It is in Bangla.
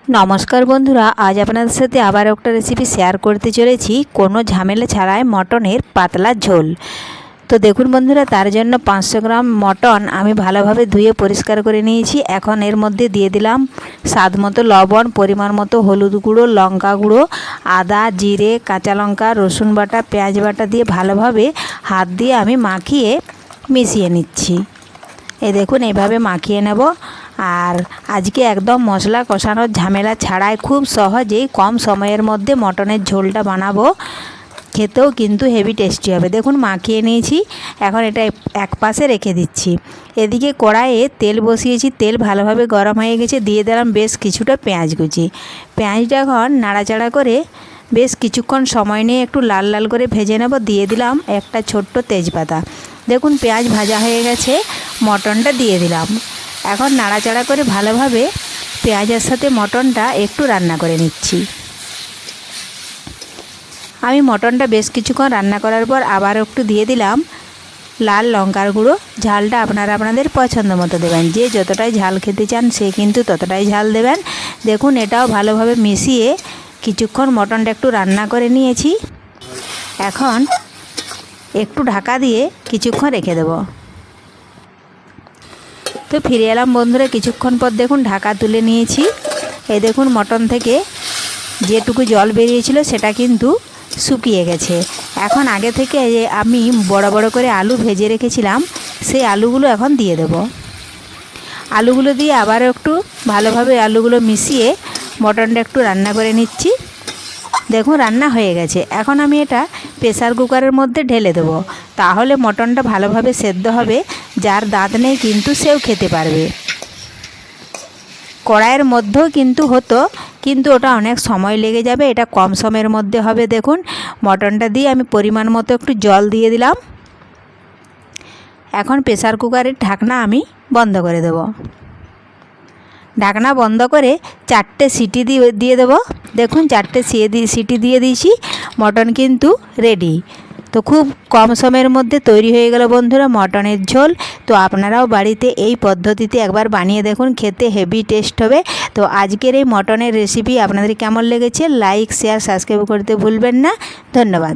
নমস্কার বন্ধুরা, আজ আপনাদের সাথে আবার একটা রেসিপি শেয়ার করতে চলেছি কোনো ঝামেলা ছাড়াই মটনের পাতলা ঝোল। তো দেখুন বন্ধুরা, তার জন্য 500 গ্রাম মটন আমি ভালোভাবে ধুয়ে পরিষ্কার করে নিয়েছি। এখন এর মধ্যে দিয়ে দিলাম স্বাদ মতো লবণ, পরিমাণ মতো হলুদ গুঁড়ো, লঙ্কা গুঁড়ো, আদা, জিরে, কাঁচা লঙ্কা, রসুন বাটা, পেঁয়াজ বাটা দিয়ে ভালোভাবে হাত দিয়ে আমি মাখিয়ে মিশিয়ে নিচ্ছি। এই দেখুন, এইভাবে মাখিয়ে নেব। আর আজকে একদম মশলা কষানোর ঝামেলা ছাড়াই খুব সহজেই কম সময়ের মধ্যে মটনের ঝোলটা বানাবো। খেতেও কিন্তু হেভি টেস্টি হবে। দেখুন মাখিয়ে নিয়েছি, এখন এটা এক পাশে রেখে দিচ্ছি। এদিকে কড়াইয়ে তেল বসিয়েছি, তেল ভালোভাবে গরম হয়ে গেছে। দিয়ে দিলাম বেশ কিছুটা পেঁয়াজ কুচি। পেঁয়াজটা এখন নাড়াচাড়া করে বেশ কিছুক্ষণ সময় নিয়ে একটু লাল লাল করে ভেজে নেব। দিয়ে দিলাম একটা ছোট্ট তেজপাতা। দেখুন পেঁয়াজ ভাজা হয়ে গেছে, মটনটা দিয়ে দিলাম। এখন নাড়াচাড়া করে ভালোভাবে পেঁয়াজের সাথে মটনটা একটু রান্না করে নিচ্ছি। আমি মটনটা বেশ কিছুক্ষণ রান্না করার পর আবার একটু দিয়ে দিলাম লাল লঙ্কার গুঁড়ো। ঝালটা আপনারা আপনাদের পছন্দ মতো দেবেন, যে যতটাই ঝাল খেতে চান সে কিন্তু ততটাই ঝাল দেবেন। দেখুন এটাও ভালোভাবে মিশিয়ে কিছুক্ষণ মটনটা একটু রান্না করে নিয়েছি। এখন একটু ঢাকা দিয়ে কিছুক্ষণ রেখে দেবো। তো ফিরে এলাম বন্ধুরা কিছুক্ষণ পর। দেখুন ঢাকা তুলে নিয়েছি। এই দেখুন মটন থেকে যেটুকু জল বেরিয়েছিল সেটা কিন্তু শুকিয়ে গেছে। এখন আগে থেকে আমি বড় বড় করে আলু ভেজে রেখেছিলাম, সেই আলুগুলো এখন দিয়ে দেব। আলুগুলো দিয়ে আবার একটু ভালোভাবে আলুগুলো মিশিয়ে মটনটা একটু রান্না করে নিচ্ছি। দেখুন রান্না হয়ে গেছে। এখন আমি এটা প্রেসার কুকারের মধ্যে ঢেলে দেবো, তাহলে মটনটা ভালোভাবে সেদ্ধ হবে। যার দাঁত নেই কিন্তু সেও খেতে পারবে। কড়াইয়ের মধ্যেও কিন্তু হতো, কিন্তু ওটা অনেক সময় লেগে যাবে, এটা কম সময়ের মধ্যে হবে। দেখুন মটনটা দিয়ে আমি পরিমাণ মতো একটু জল দিয়ে দিলাম। এখন প্রেসার কুকারের ঢাকনা আমি বন্ধ করে দেব। ঢাকনা বন্ধ করে 4টে সিটি দিয়ে দেবো। দেখুন 4টে সিটি দিয়ে দিয়েছি, মটন কিন্তু রেডি। তো খুব কম সময়ের মধ্যে তৈরি হয়ে গেল বন্ধুরা মটনের ঝোল। তো আপনারাও বাড়িতে এই পদ্ধতিতে একবার বানিয়ে দেখুন, খেতে হেভি টেস্ট হবে। তো আজকের এই মটনের রেসিপি আপনাদের কেমন লেগেছে লাইক, শেয়ার, সাবস্ক্রাইব করতে ভুলবেন না। ধন্যবাদ।